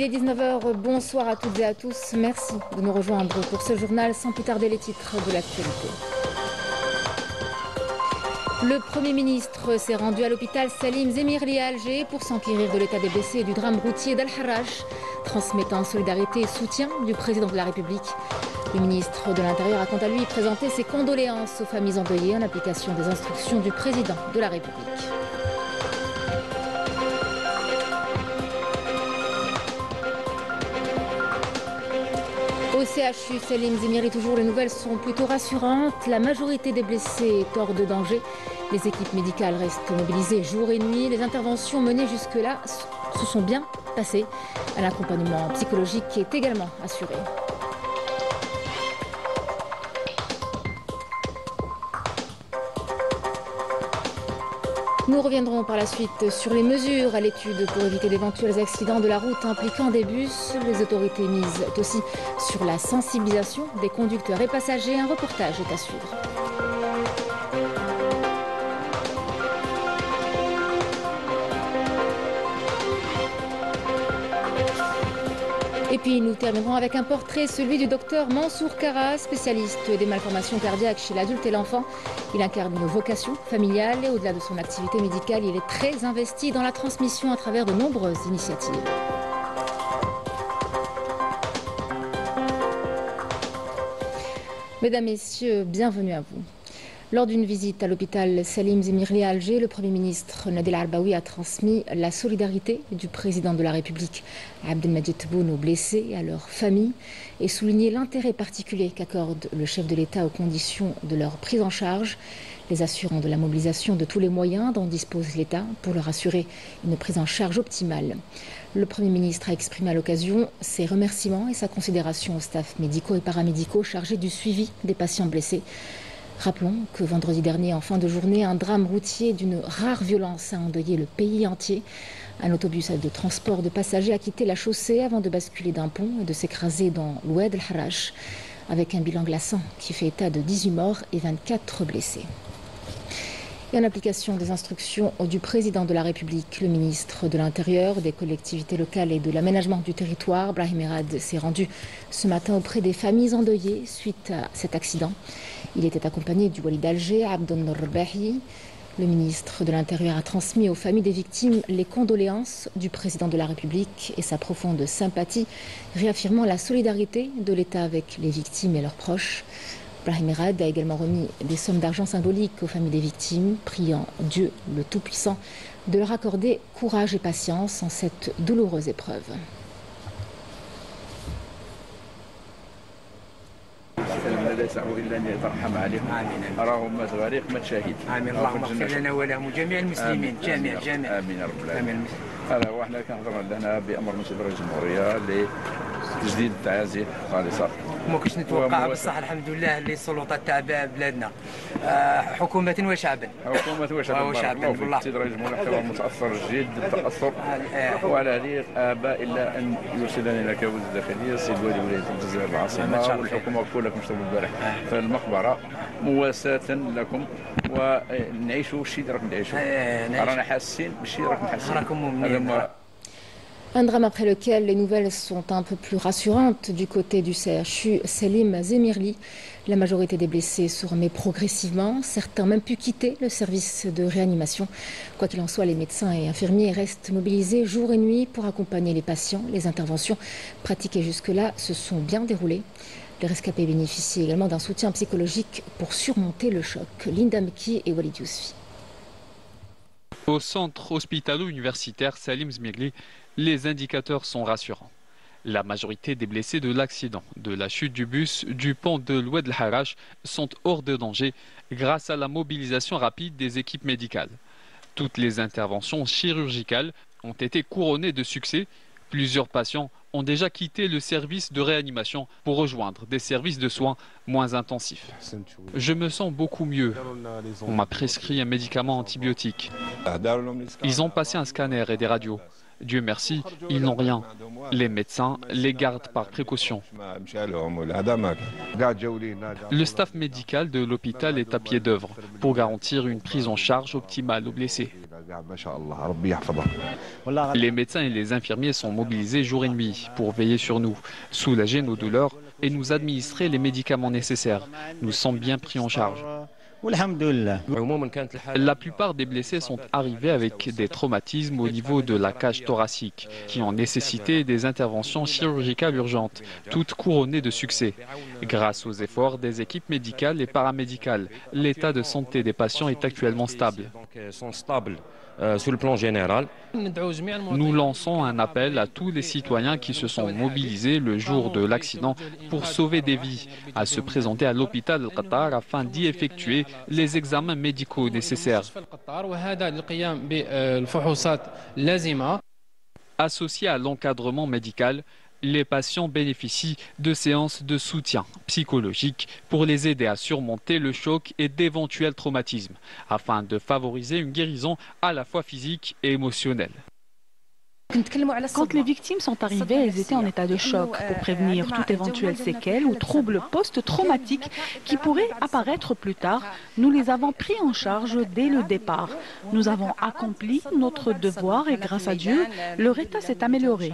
est 19 h, bonsoir à toutes et à tous. Merci de nous rejoindre pour ce journal. Sans plus tarder, les titres de l'actualité. Le Premier ministre s'est rendu à l'hôpital Salim Zemirli à Alger pour s'enquérir de l'état des blessés et du drame routier d'Al-Harrach, transmettant solidarité et soutien du président de la République. Le ministre de l'Intérieur a quant à lui présenté ses condoléances aux familles endeuillées en application des instructions du président de la République. Au CHU Salim Zemirli, toujours, les nouvelles sont plutôt rassurantes. La majorité des blessés est hors de danger. Les équipes médicales restent mobilisées jour et nuit. Les interventions menées jusque-là se sont bien passées. Un accompagnement psychologique est également assuré. Nous reviendrons par la suite sur les mesures à l'étude pour éviter d'éventuels accidents de la route impliquant des bus. Les autorités misent aussi sur la sensibilisation des conducteurs et passagers. Un reportage est à suivre. Et puis nous terminerons avec un portrait, celui du docteur Mansour Kara, spécialiste des malformations cardiaques chez l'adulte et l'enfant. Il incarne une vocation familiale et au-delà de son activité médicale, il est très investi dans la transmission à travers de nombreuses initiatives. Mesdames, Messieurs, bienvenue à vous. Lors d'une visite à l'hôpital Salim Zemirli à Alger, le Premier ministre Nadel Arbaoui a transmis la solidarité du président de la République Abdelmadjid Tebboune aux blessés et à leurs familles et souligné l'intérêt particulier qu'accorde le chef de l'État aux conditions de leur prise en charge, les assurant de la mobilisation de tous les moyens dont dispose l'État pour leur assurer une prise en charge optimale. Le Premier ministre a exprimé à l'occasion ses remerciements et sa considération aux staffs médicaux et paramédicaux chargés du suivi des patients blessés. Rappelons que vendredi dernier, en fin de journée, un drame routier d'une rare violence a endeuillé le pays entier. Un autobus de transport de passagers a quitté la chaussée avant de basculer d'un pont et de s'écraser dans l'Oued El-Harrach, avec un bilan glaçant qui fait état de 18 morts et 24 blessés. Et en application des instructions du président de la République, le ministre de l'Intérieur, des collectivités locales et de l'aménagement du territoire, Brahim Erad, s'est rendu ce matin auprès des familles endeuillées suite à cet accident. Il était accompagné du wali d'Alger, Abdel Norbahi. Le ministre de l'Intérieur a transmis aux familles des victimes les condoléances du président de la République et sa profonde sympathie, réaffirmant la solidarité de l'État avec les victimes et leurs proches. Brahim Erad a également remis des sommes d'argent symboliques aux familles des victimes, priant Dieu le Tout-Puissant de leur accorder courage et patience en cette douloureuse épreuve. لا يسعوا الا ان يترحم عليهم راهم مات غريق مات شهيد امين اللهم اغفر لنا ولهم وجميع المسلمين جميع امين يا رب العالمين هذا هو احنا كنهضروا هنا بامر من رئيس الجمهوريه لتجديد التعازي خالصه وما كنتش نتوقع بصح الحمد لله اللي السلطات تاع بلادنا حكومه وشعبا والله السيد رئيس الجمهوريه حتى هو متاثر جدا التاثر وعلى هذه ابى الا ان يرسلني لك وزير الداخليه السيد والي ولايه الجزائر العاصمه والحكومه كلها كما شفتوا البارح في المقبره مواساة لكم ونعيشوا الشيء اللي راكم تعيشوا رانا حاسين بالشيء اللي راكم حاسين راكم مؤمنين. Un drame après lequel les nouvelles sont un peu plus rassurantes du côté du CHU Salim Zemirli. La majorité des blessés se remet progressivement. Certains ont même pu quitter le service de réanimation. Quoi qu'il en soit, les médecins et infirmiers restent mobilisés jour et nuit pour accompagner les patients. Les interventions pratiquées jusque-là se sont bien déroulées. Les rescapés bénéficient également d'un soutien psychologique pour surmonter le choc. Linda Meki et Walid Yousfi. Au centre hospitalo-universitaire Salim Zemirli, les indicateurs sont rassurants. La majorité des blessés de l'accident, de la chute du bus, du pont de l'Oued El-Harrach sont hors de danger grâce à la mobilisation rapide des équipes médicales. Toutes les interventions chirurgicales ont été couronnées de succès. Plusieurs patients ont déjà quitté le service de réanimation pour rejoindre des services de soins moins intensifs. Je me sens beaucoup mieux. On m'a prescrit un médicament antibiotique. Ils ont passé un scanner et des radios. Dieu merci, ils n'ont rien. Les médecins les gardent par précaution. Le staff médical de l'hôpital est à pied d'œuvre pour garantir une prise en charge optimale aux blessés. Les médecins et les infirmiers sont mobilisés jour et nuit pour veiller sur nous, soulager nos douleurs et nous administrer les médicaments nécessaires. Nous sommes bien pris en charge. La plupart des blessés sont arrivés avec des traumatismes au niveau de la cage thoracique qui ont nécessité des interventions chirurgicales urgentes, toutes couronnées de succès. Grâce aux efforts des équipes médicales et paramédicales, l'état de santé des patients est actuellement stable. Sur le plan général, nous lançons un appel à tous les citoyens qui se sont mobilisés le jour de l'accident pour sauver des vies, à se présenter à l'hôpital Al-Qattar afin d'y effectuer les examens médicaux nécessaires. Associés à l'encadrement médical, les patients bénéficient de séances de soutien psychologique pour les aider à surmonter le choc et d'éventuels traumatismes, afin de favoriser une guérison à la fois physique et émotionnelle. Quand les victimes sont arrivées, elles étaient en état de choc pour prévenir toute éventuelle séquelle ou trouble post-traumatique qui pourrait apparaître plus tard. Nous les avons pris en charge dès le départ. Nous avons accompli notre devoir et grâce à Dieu, leur état s'est amélioré.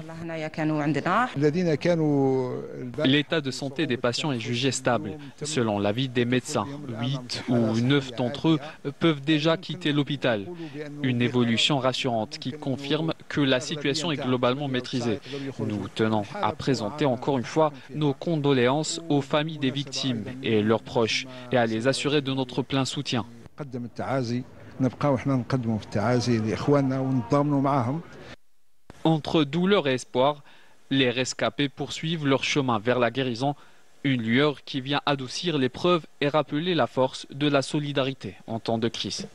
L'état de santé des patients est jugé stable. Selon l'avis des médecins, 8 ou 9 d'entre eux peuvent déjà quitter l'hôpital. Une évolution rassurante qui confirme que la situation est globalement maîtrisée. Nous tenons à présenter encore une fois nos condoléances aux familles des victimes et leurs proches et à les assurer de notre plein soutien. Entre douleur et espoir, les rescapés poursuivent leur chemin vers la guérison, une lueur qui vient adoucir l'épreuve et rappeler la force de la solidarité en temps de crise.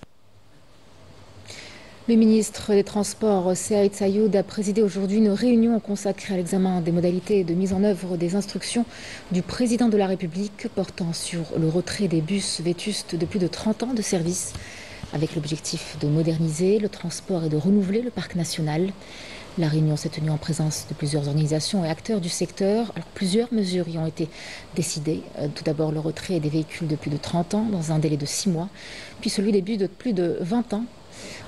Le ministre des Transports, Saïd Sayoud, a présidé aujourd'hui une réunion consacrée à l'examen des modalités de mise en œuvre des instructions du président de la République portant sur le retrait des bus vétustes de plus de 30 ans de service, avec l'objectif de moderniser le transport et de renouveler le parc national. La réunion s'est tenue en présence de plusieurs organisations et acteurs du secteur. Alors, plusieurs mesures y ont été décidées. Tout d'abord, le retrait des véhicules de plus de 30 ans dans un délai de 6 mois, puis celui des bus de plus de 20 ans.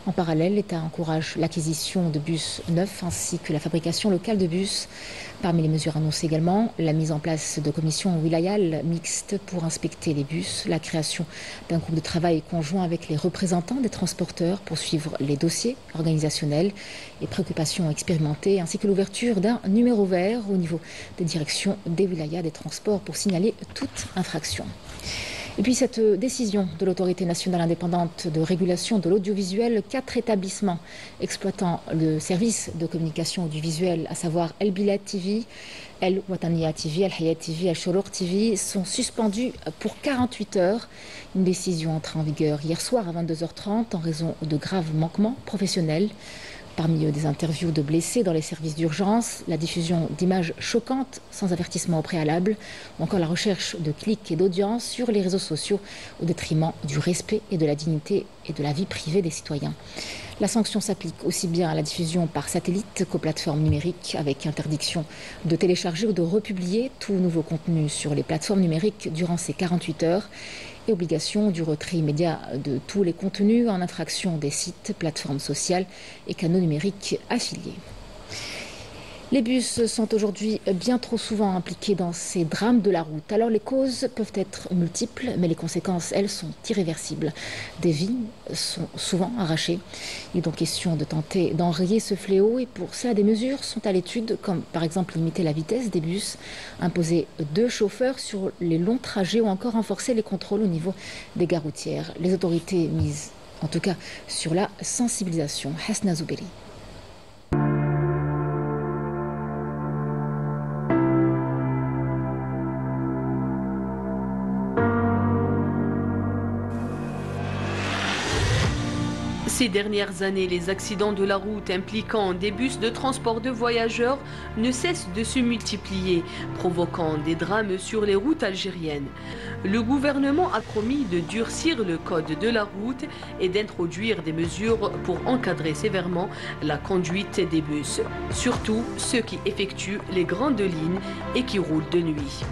En parallèle, l'État encourage l'acquisition de bus neufs ainsi que la fabrication locale de bus. Parmi les mesures annoncées également, la mise en place de commissions wilayales mixtes pour inspecter les bus, la création d'un groupe de travail conjoint avec les représentants des transporteurs pour suivre les dossiers organisationnels et préoccupations expérimentées, ainsi que l'ouverture d'un numéro vert au niveau des directions des wilayas des transports pour signaler toute infraction. Et puis cette décision de l'autorité nationale indépendante de régulation de l'audiovisuel, 4 établissements exploitant le service de communication audiovisuelle, à savoir El Bilad TV, El Watania TV, El Hayat TV, El Shorour TV, sont suspendus pour 48 heures. Une décision entra en vigueur hier soir à 22h30 en raison de graves manquements professionnels. Parmi eux, des interviews de blessés dans les services d'urgence, la diffusion d'images choquantes sans avertissement au préalable, ou encore la recherche de clics et d'audience sur les réseaux sociaux au détriment du respect et de la dignité et de la vie privée des citoyens. La sanction s'applique aussi bien à la diffusion par satellite qu'aux plateformes numériques, avec interdiction de télécharger ou de republier tout nouveau contenu sur les plateformes numériques durant ces 48 heures. Et obligation du retrait immédiat de tous les contenus en infraction des sites, plateformes sociales et canaux numériques affiliés. Les bus sont aujourd'hui bien trop souvent impliqués dans ces drames de la route. Alors les causes peuvent être multiples, mais les conséquences, elles, sont irréversibles. Des vies sont souvent arrachées. Il est donc question de tenter d'enrayer ce fléau et pour cela, des mesures sont à l'étude, comme par exemple limiter la vitesse des bus, imposer 2 chauffeurs sur les longs trajets ou encore renforcer les contrôles au niveau des gares routières. Les autorités misent en tout cas sur la sensibilisation. Hasna Zouberi. Ces dernières années, les accidents de la route impliquant des bus de transport de voyageurs ne cessent de se multiplier, provoquant des drames sur les routes algériennes. Le gouvernement a promis de durcir le code de la route et d'introduire des mesures pour encadrer sévèrement la conduite des bus, surtout ceux qui effectuent les grandes lignes et qui roulent de nuit.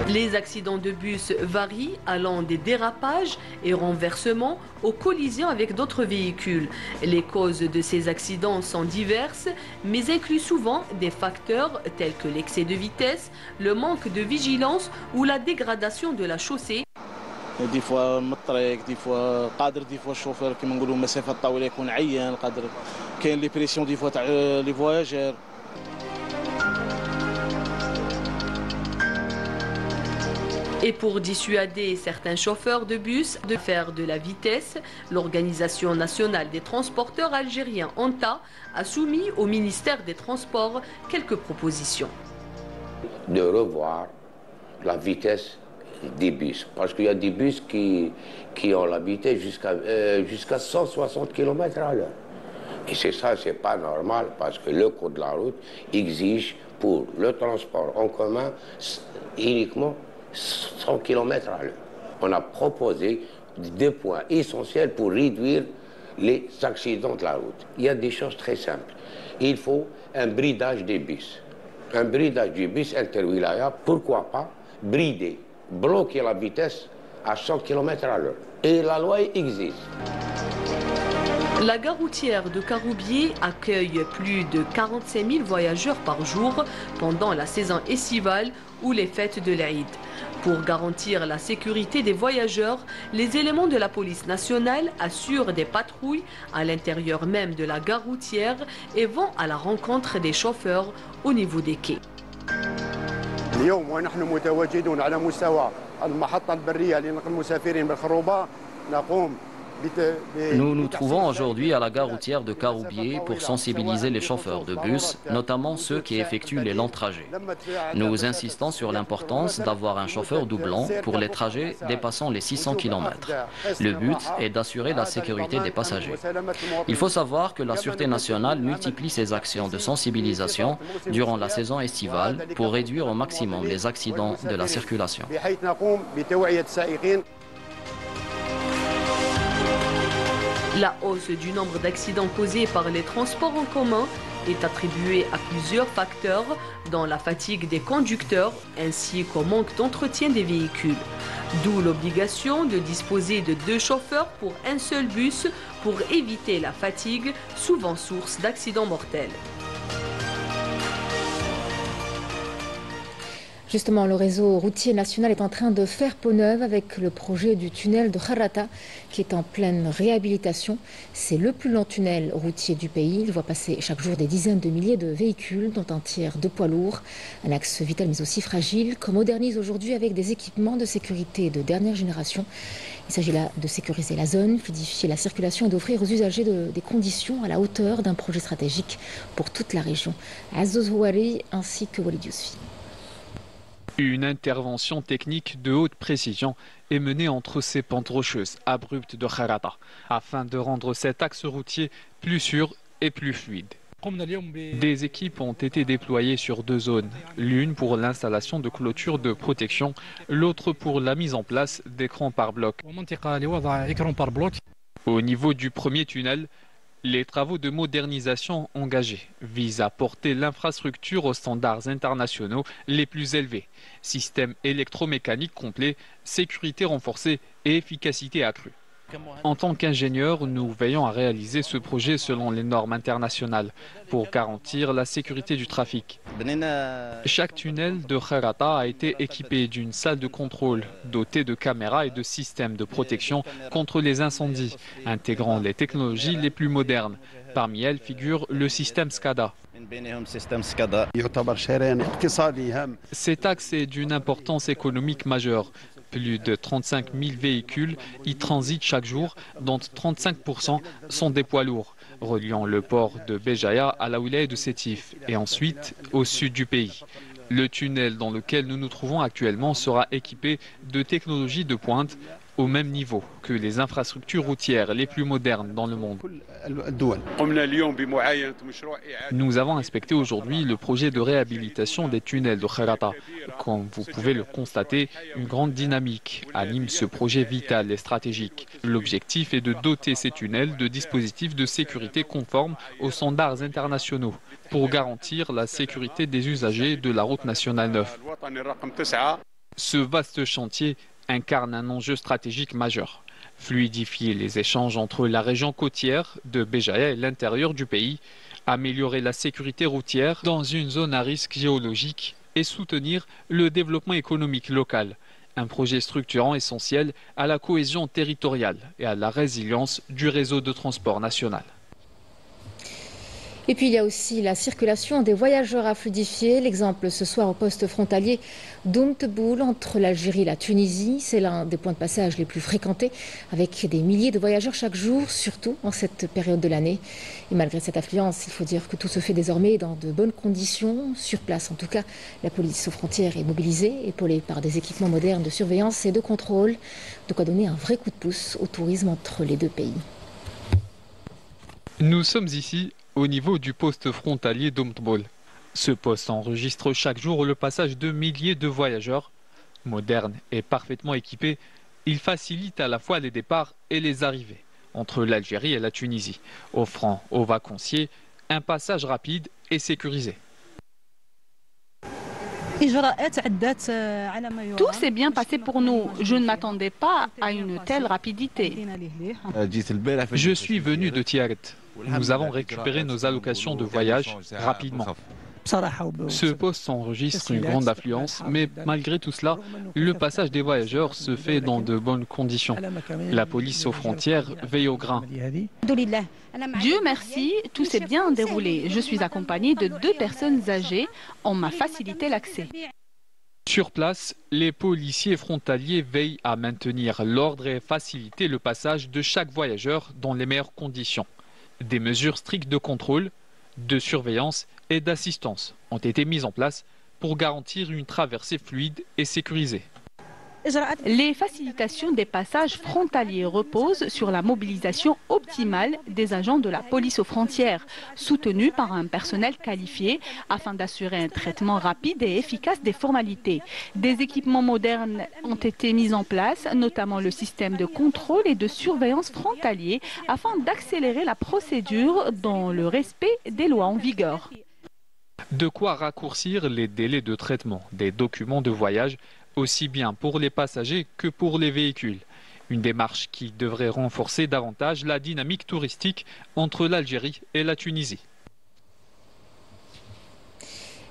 Les accidents de bus varient, allant des dérapages et renversements aux collisions avec d'autres véhicules. Les causes de ces accidents sont diverses, mais incluent souvent des facteurs tels que l'excès de vitesse, le manque de vigilance ou la dégradation de la chaussée. دي فوا من الطريق دي فوا قادر دي فوا الشوفير كيما نقولوا مسافات طويله يكون عيان قادر كاين لي بريسيون دي فوا تاع لي فواياجور. Et pour dissuader certains chauffeurs de bus de faire de la vitesse, l'Organisation nationale des transporteurs algériens, ONTA, a soumis au ministère des Transports quelques propositions. De revoir la vitesse des bus, parce qu'il y a des bus qui ont la vitesse jusqu'à 160 km/h. Et c'est ça, c'est pas normal, parce que le code de la route exige pour le transport en commun uniquement 100 km/h. On a proposé deux points essentiels pour réduire les accidents de la route. Il y a des choses très simples. Il faut un bridage des bus. Un bridage du bus interwilaya, pourquoi pas brider, bloquer la vitesse à 100 km/h. Et la loi existe. La gare routière de Caroubier accueille plus de 45 000 voyageurs par jour pendant la saison estivale ou les fêtes de l'Aïd. Pour garantir la sécurité des voyageurs, les éléments de la police nationale assurent des patrouilles à l'intérieur même de la gare routière et vont à la rencontre des chauffeurs au niveau des quais. اليوم ونحن متواجدون على مستوى المحطة البرية لنقل المسافرين بالخروبة نقوم. Nous nous trouvons aujourd'hui à la gare routière de Caroubier pour sensibiliser les chauffeurs de bus, notamment ceux qui effectuent les longs trajets. Nous insistons sur l'importance d'avoir un chauffeur doublant pour les trajets dépassant les 600 km. Le but est d'assurer la sécurité des passagers. Il faut savoir que la Sûreté nationale multiplie ses actions de sensibilisation durant la saison estivale pour réduire au maximum les accidents de la circulation. La hausse du nombre d'accidents causés par les transports en commun est attribuée à plusieurs facteurs, dont la fatigue des conducteurs ainsi qu'au manque d'entretien des véhicules. D'où l'obligation de disposer de 2 chauffeurs pour un seul bus pour éviter la fatigue, souvent source d'accidents mortels. Justement, le réseau routier national est en train de faire peau neuve avec le projet du tunnel de Kharrata qui est en pleine réhabilitation. C'est le plus long tunnel routier du pays. Il voit passer chaque jour des dizaines de milliers de véhicules, dont un tiers de poids lourds. Un axe vital mais aussi fragile qu'on modernise aujourd'hui avec des équipements de sécurité de dernière génération. Il s'agit là de sécuriser la zone, fluidifier la circulation et d'offrir aux usagers des conditions à la hauteur d'un projet stratégique pour toute la région. Azouz Houari ainsi que Walid Yousfi. Une intervention technique de haute précision est menée entre ces pentes rocheuses abruptes de Kharrata afin de rendre cet axe routier plus sûr et plus fluide. Des équipes ont été déployées sur 2 zones, l'une pour l'installation de clôtures de protection, l'autre pour la mise en place d'écrans par bloc. Au niveau du premier tunnel, les travaux de modernisation engagés visent à porter l'infrastructure aux standards internationaux les plus élevés. Système électromécanique complet, sécurité renforcée et efficacité accrue. En tant qu'ingénieurs, nous veillons à réaliser ce projet selon les normes internationales pour garantir la sécurité du trafic. Chaque tunnel de Kharrata a été équipé d'une salle de contrôle dotée de caméras et de systèmes de protection contre les incendies, intégrant les technologies les plus modernes. Parmi elles figure le système SCADA. Cet axe est d'une importance économique majeure. Plus de 35 000 véhicules y transitent chaque jour, dont 35% sont des poids lourds, reliant le port de Béjaïa à la wilaya de Sétif et ensuite au sud du pays. Le tunnel dans lequel nous nous trouvons actuellement sera équipé de technologies de pointe au même niveau que les infrastructures routières les plus modernes dans le monde. Nous avons inspecté aujourd'hui le projet de réhabilitation des tunnels de Kharrata. Comme vous pouvez le constater, une grande dynamique anime ce projet vital et stratégique. L'objectif est de doter ces tunnels de dispositifs de sécurité conformes aux standards internationaux pour garantir la sécurité des usagers de la route nationale 9. Ce vaste chantier incarne un enjeu stratégique majeur. Fluidifier les échanges entre la région côtière de Béjaïa et l'intérieur du pays, améliorer la sécurité routière dans une zone à risque géologique et soutenir le développement économique local. Un projet structurant essentiel à la cohésion territoriale et à la résilience du réseau de transport national. Et puis il y a aussi la circulation des voyageurs à fluidifier. L'exemple ce soir au poste frontalier d'Oumteboul entre l'Algérie et la Tunisie. C'est l'un des points de passage les plus fréquentés avec des milliers de voyageurs chaque jour, surtout en cette période de l'année. Et malgré cette affluence, il faut dire que tout se fait désormais dans de bonnes conditions. Sur place en tout cas, la police aux frontières est mobilisée, épaulée par des équipements modernes de surveillance et de contrôle. De quoi donner un vrai coup de pouce au tourisme entre les deux pays. Nous sommes ici au niveau du poste frontalier d'Oumteboul. Ce poste enregistre chaque jour le passage de milliers de voyageurs. Moderne et parfaitement équipé, il facilite à la fois les départs et les arrivées entre l'Algérie et la Tunisie, offrant aux vacanciers un passage rapide et sécurisé. Tout s'est bien passé pour nous. Je ne m'attendais pas à une telle rapidité. Je suis venu de Tiaret. Nous avons récupéré nos allocations de voyage rapidement. Ce poste enregistre une grande affluence, mais malgré tout cela, le passage des voyageurs se fait dans de bonnes conditions. La police aux frontières veille au grain. Dieu merci, tout s'est bien déroulé. Je suis accompagnée de 2 personnes âgées. On m'a facilité l'accès. Sur place, les policiers frontaliers veillent à maintenir l'ordre et faciliter le passage de chaque voyageur dans les meilleures conditions. Des mesures strictes de contrôle, de surveillance et d'assistance ont été mises en place pour garantir une traversée fluide et sécurisée. Les facilitations des passages frontaliers reposent sur la mobilisation optimale des agents de la police aux frontières, soutenus par un personnel qualifié afin d'assurer un traitement rapide et efficace des formalités. Des équipements modernes ont été mis en place, notamment le système de contrôle et de surveillance frontalier, afin d'accélérer la procédure dans le respect des lois en vigueur. De quoi raccourcir les délais de traitement des documents de voyage, aussi bien pour les passagers que pour les véhicules. Une démarche qui devrait renforcer davantage la dynamique touristique entre l'Algérie et la Tunisie.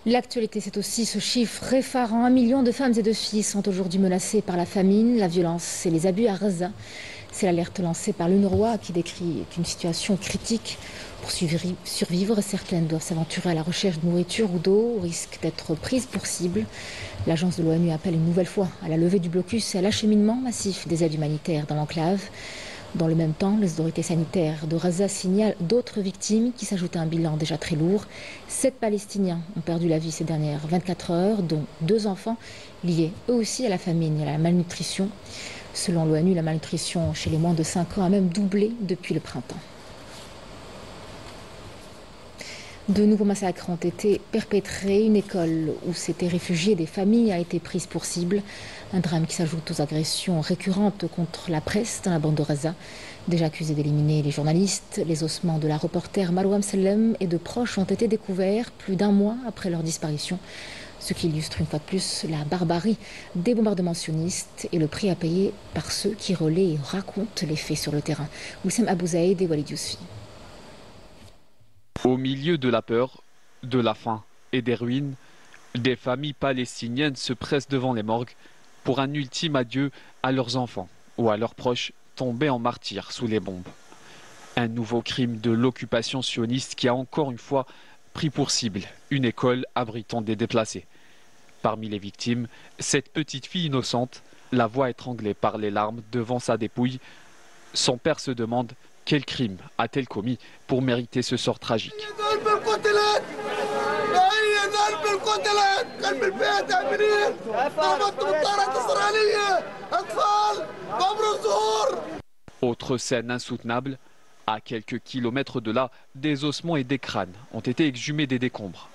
L'actualité, c'est aussi ce chiffre effarant. 1 million de femmes et de filles sont aujourd'hui menacées par la famine, la violence et les abus à Gaza. C'est l'alerte lancée par l'UNRWA qui décrit une situation critique. Pour survivre, certaines doivent s'aventurer à la recherche de nourriture ou d'eau, au risque d'être prises pour cible. L'agence de l'ONU appelle une nouvelle fois à la levée du blocus et à l'acheminement massif des aides humanitaires dans l'enclave. Dans le même temps, les autorités sanitaires de Gaza signalent d'autres victimes qui s'ajoutent à un bilan déjà très lourd. 7 Palestiniens ont perdu la vie ces dernières 24 heures, dont 2 enfants liés eux aussi à la famine et à la malnutrition. Selon l'ONU, la malnutrition chez les moins de 5 ans a même doublé depuis le printemps. De nouveaux massacres ont été perpétrés. Une école où s'étaient réfugiées des familles a été prise pour cible. Un drame qui s'ajoute aux agressions récurrentes contre la presse dans la bande de Gaza. Déjà accusés d'éliminer les journalistes, les ossements de la reporter Marwa Msellem et de proches ont été découverts plus d'1 mois après leur disparition. Ce qui illustre une fois de plus la barbarie des bombardements sionistes et le prix à payer par ceux qui relaient et racontent les faits sur le terrain. Wissem Abouzaïd et Walid Yousfi. Au milieu de la peur, de la faim et des ruines, des familles palestiniennes se pressent devant les morgues pour un ultime adieu à leurs enfants ou à leurs proches tombés en martyrs sous les bombes. Un nouveau crime de l'occupation sioniste qui a encore une fois pris pour cible une école abritant des déplacés. Parmi les victimes, cette petite fille innocente, la voix étranglée par les larmes devant sa dépouille. Son père se demande: quel crime a-t-elle commis pour mériter ce sort tragique? Autre scène insoutenable, à quelques kilomètres de là, des ossements et des crânes ont été exhumés des décombres.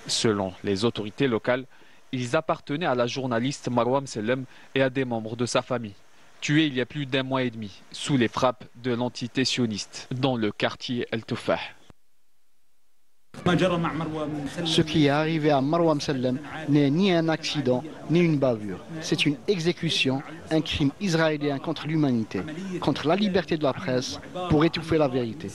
Selon les autorités locales, ils appartenaient à la journaliste Marwa Msellem et à des membres de sa famille, tués il y a plus d'1 mois et demi, sous les frappes de l'entité sioniste, dans le quartier El Toufah. Ce qui est arrivé à Marwa Msellem n'est ni un accident, ni une bavure. C'est une exécution, un crime israélien contre l'humanité, contre la liberté de la presse, pour étouffer la vérité.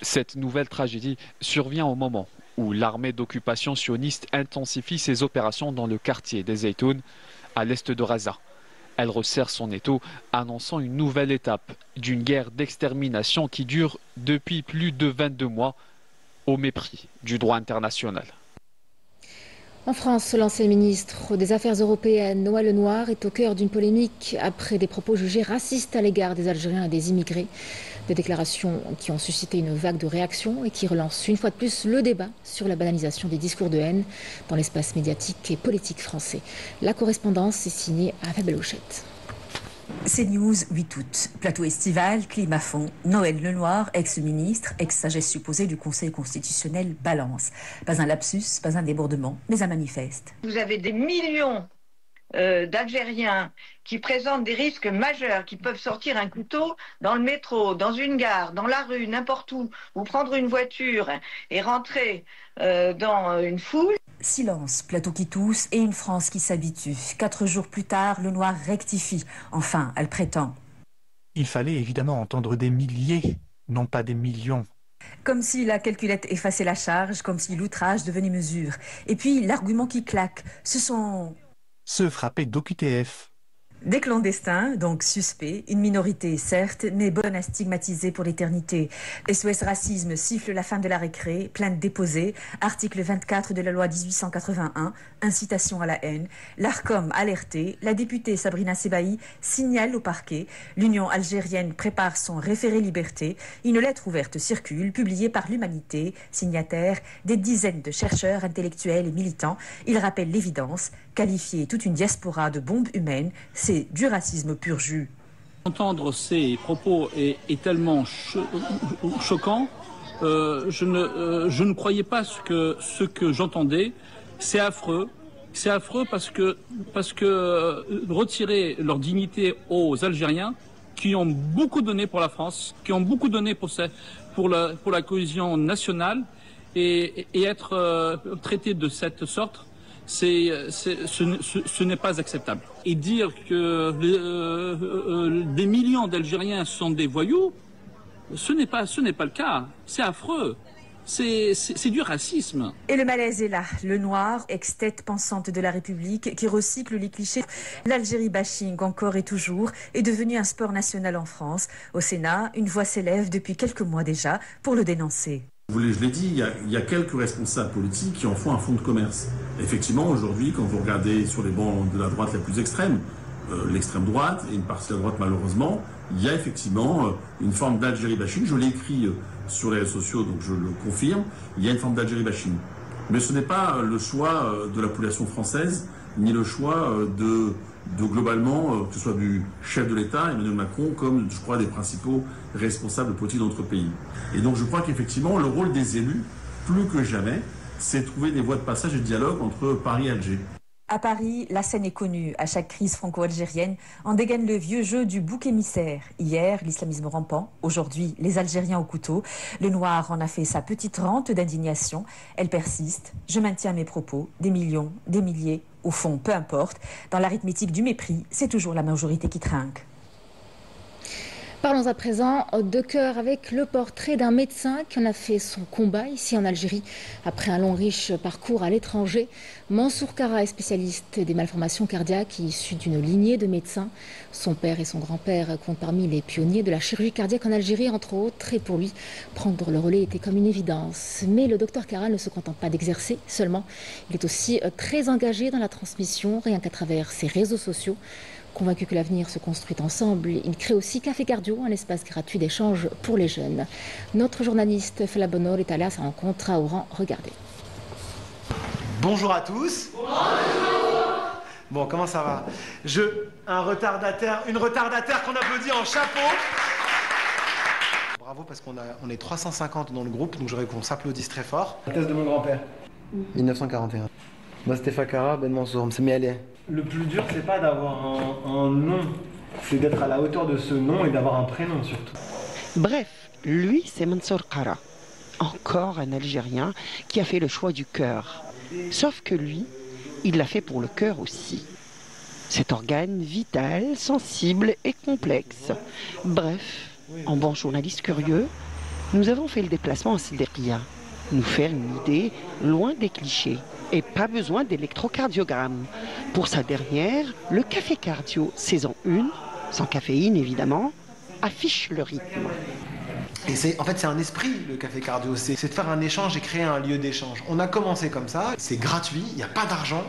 Cette nouvelle tragédie survient au moment où l'armée d'occupation sioniste intensifie ses opérations dans le quartier des Zaytoun, à l'est de Gaza. Elle resserre son étau, annonçant une nouvelle étape d'une guerre d'extermination qui dure depuis plus de 22 mois, au mépris du droit international. En France, l'ancien ministre des Affaires européennes, Noël Lenoir, est au cœur d'une polémique après des propos jugés racistes à l'égard des Algériens et des immigrés. Des déclarations qui ont suscité une vague de réactions et qui relancent une fois de plus le débat sur la banalisation des discours de haine dans l'espace médiatique et politique français. La correspondance est signée à Fabelouchette. CNews, 8 août. Plateau estival, climat fond. Noël Lenoir, ex-ministre, ex-sagesse supposée du Conseil constitutionnel, balance. Pas un lapsus, pas un débordement, mais un manifeste. Vous avez des millions d'Algériens qui présentent des risques majeurs, qui peuvent sortir un couteau dans le métro, dans une gare, dans la rue, n'importe où, ou prendre une voiture et rentrer dans une foule. Silence, plateau qui tousse et une France qui s'habitue. 4 jours plus tard, Lenoir rectifie. Enfin, elle prétend. Il fallait évidemment entendre des milliers, non pas des millions. Comme si la calculette effaçait la charge, comme si l'outrage devenait mesure. Et puis, l'argument qui claque, ce sont... Se frapper d'OQTF. Des clandestins, donc suspects, une minorité certes, mais bonne à stigmatiser pour l'éternité. SOS Racisme siffle la fin de la récré, plainte déposée, article 24 de la loi 1881, incitation à la haine. L'ARCOM alerté, la députée Sabrina Sebahi signale au parquet, l'Union algérienne prépare son référé liberté, une lettre ouverte circule, publiée par l'Humanité, signataire des dizaines de chercheurs, intellectuels et militants. Il rappelle l'évidence, qualifier toute une diaspora de bombe humaine, c'est du racisme pur jus. Entendre ces propos est tellement choquant. Je ne croyais pas ce que j'entendais. C'est affreux. C'est affreux parce que retirer leur dignité aux Algériens qui ont beaucoup donné pour la France, qui ont beaucoup donné pour la cohésion nationale et être traités de cette sorte, ce n'est pas acceptable. Et dire que des millions d'Algériens sont des voyous, ce n'est pas le cas. C'est affreux. C'est du racisme. Et le malaise est là. Lenoir, ex-tête pensante de la République, qui recycle les clichés. L'Algérie bashing, encore et toujours, est devenu un sport national en France. Au Sénat, une voix s'élève depuis quelques mois déjà pour le dénoncer. Je l'ai dit, il y a quelques responsables politiques qui en font un fonds de commerce. Effectivement, aujourd'hui, quand vous regardez sur les bancs de la droite la plus extrême, l'extrême droite et une partie de la droite malheureusement, il y a effectivement une forme d'Algérie bashing. Je l'ai écrit sur les réseaux sociaux, donc je le confirme. Il y a une forme d'Algérie bashing. Mais ce n'est pas le choix de la population française, ni le choix de globalement, que ce soit du chef de l'État, Emmanuel Macron, comme je crois des principaux responsables politiques de notre pays. Et donc je crois qu'effectivement le rôle des élus, plus que jamais, c'est de trouver des voies de passage et de dialogue entre Paris et Alger. À Paris, la scène est connue. À chaque crise franco-algérienne, on dégaine le vieux jeu du bouc émissaire. Hier, l'islamisme rampant. Aujourd'hui, les Algériens au couteau. Lenoir en a fait sa petite rente d'indignation. Elle persiste. Je maintiens mes propos. Des millions, des milliers. Au fond, peu importe. Dans l'arithmétique du mépris, c'est toujours la majorité qui trinque. Parlons à présent de cœur avec le portrait d'un médecin qui en a fait son combat ici en Algérie. Après un long riche parcours à l'étranger, Mansour Kara est spécialiste des malformations cardiaques issu d'une lignée de médecins. Son père et son grand-père comptent parmi les pionniers de la chirurgie cardiaque en Algérie, entre autres. Et pour lui, prendre le relais était comme une évidence. Mais le docteur Kara ne se contente pas d'exercer seulement. Il est aussi très engagé dans la transmission, rien qu'à travers ses réseaux sociaux. Convaincu que l'avenir se construit ensemble, il crée aussi Café Cardio, un espace gratuit d'échange pour les jeunes. Notre journaliste Fela Bonor est allé à sa rencontre à Oran. Regardez. Bonjour à tous. Bonjour. Bon, comment ça va? Une retardataire qu'on applaudit en chapeau. Bravo, parce qu'on est 350 dans le groupe, donc j'aurais qu'on s'applaudisse très fort. La thèse de mon grand-père. 1941. Mostafa Kara Ben Mansour, c'est Mialé. Le plus dur, c'est pas d'avoir un nom c'est d'être à la hauteur de ce nom et d'avoir un prénom surtout. Bref, lui, c'est Mansour Qara. Encore un Algérien qui a fait le choix du cœur. Sauf que lui, il l'a fait pour le cœur aussi. Cet organe vital, sensible et complexe. Bref, en bon journaliste curieux, nous avons fait le déplacement à Sderkia. Nous faire une idée loin des clichés. Et pas besoin d'électrocardiogramme. Pour sa dernière, le café cardio saison 1, sans caféine évidemment, affiche le rythme. Et en fait, c'est un esprit, le café cardio. C'est de faire un échange et créer un lieu d'échange. On a commencé comme ça, c'est gratuit, il n'y a pas d'argent.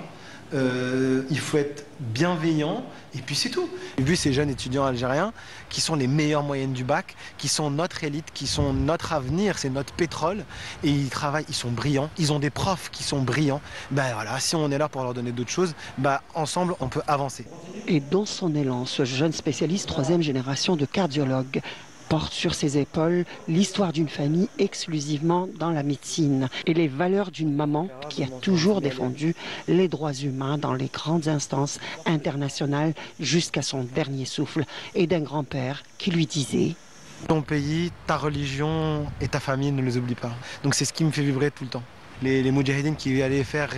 Il faut être bienveillant et puis c'est tout. J'ai vu ces jeunes étudiants algériens qui sont les meilleures moyennes du bac, qui sont notre élite, qui sont notre avenir, c'est notre pétrole et ils travaillent, ils sont brillants, ils ont des profs qui sont brillants. Ben voilà, si on est là pour leur donner d'autres choses, ben ensemble on peut avancer. Et dans son élan, ce jeune spécialiste 3e génération de cardiologue porte sur ses épaules l'histoire d'une famille exclusivement dans la médecine et les valeurs d'une maman qui a toujours défendu les droits humains dans les grandes instances internationales jusqu'à son dernier souffle et d'un grand-père qui lui disait « Ton pays, ta religion et ta famille, ne les oublie pas ». Donc c'est ce qui me fait vibrer tout le temps. Les moudjahidines qui allaient faire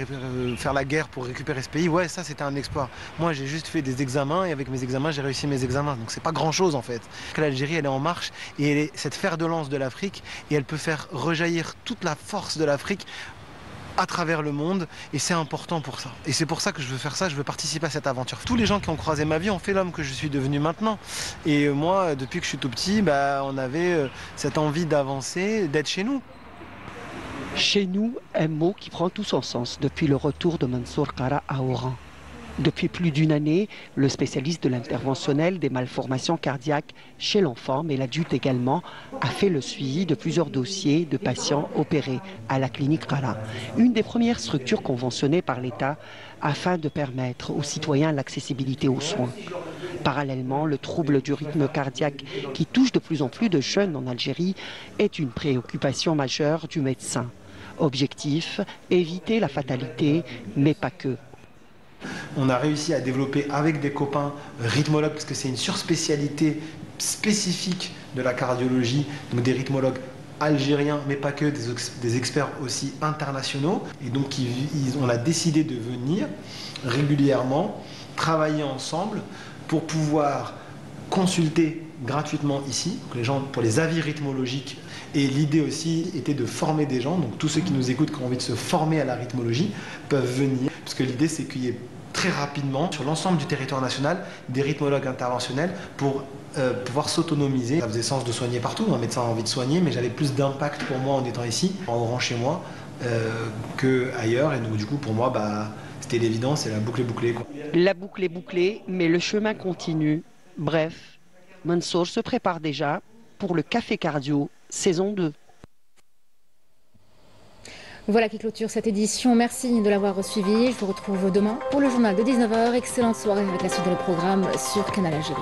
la guerre pour récupérer ce pays, ouais, ça c'était un exploit. Moi j'ai juste fait des examens et avec mes examens j'ai réussi mes examens. Donc c'est pas grand chose en fait. L'Algérie elle est en marche et elle est cette fer de lance de l'Afrique et elle peut faire rejaillir toute la force de l'Afrique à travers le monde et c'est important pour ça. Et c'est pour ça que je veux faire ça, je veux participer à cette aventure. Tous les gens qui ont croisé ma vie ont fait l'homme que je suis devenu maintenant. Et moi, depuis que je suis tout petit, on avait cette envie d'avancer, d'être chez nous. Chez nous, un mot qui prend tout son sens depuis le retour de Mansour Qara à Oran. Depuis plus d'une année, le spécialiste de l'interventionnel des malformations cardiaques chez l'enfant, mais l'adulte également, a fait le suivi de plusieurs dossiers de patients opérés à la clinique Qara, une des premières structures conventionnées par l'État afin de permettre aux citoyens l'accessibilité aux soins. Parallèlement, le trouble du rythme cardiaque qui touche de plus en plus de jeunes en Algérie est une préoccupation majeure du médecin. Objectif, éviter la fatalité, mais pas que. On a réussi à développer avec des copains rythmologues, parce que c'est une surspécialité spécifique de la cardiologie, donc des rythmologues algériens, mais pas que, des experts aussi internationaux. Et donc on a décidé de venir régulièrement travailler ensemble pour pouvoir consulter gratuitement ici, donc les gens pour les avis rythmologiques. Et l'idée aussi était de former des gens, donc tous ceux qui nous écoutent qui ont envie de se former à la rythmologie peuvent venir, parce que l'idée c'est qu'il y ait très rapidement sur l'ensemble du territoire national des rythmologues interventionnels pour pouvoir s'autonomiser. Ça faisait sens de soigner partout, un médecin a envie de soigner, mais j'avais plus d'impact pour moi en étant ici, en Oran chez moi, qu'ailleurs, et donc du coup pour moi c'était l'évidence, c'est la boucle est bouclée. La boucle est bouclée, mais le chemin continue. Bref, Mansour se prépare déjà pour le Café Cardio saison 2. Voilà qui clôture cette édition. Merci de l'avoir suivi. Je vous retrouve demain pour le journal de 19h. Excellente soirée avec la suite de le programme sur Canal Algérie.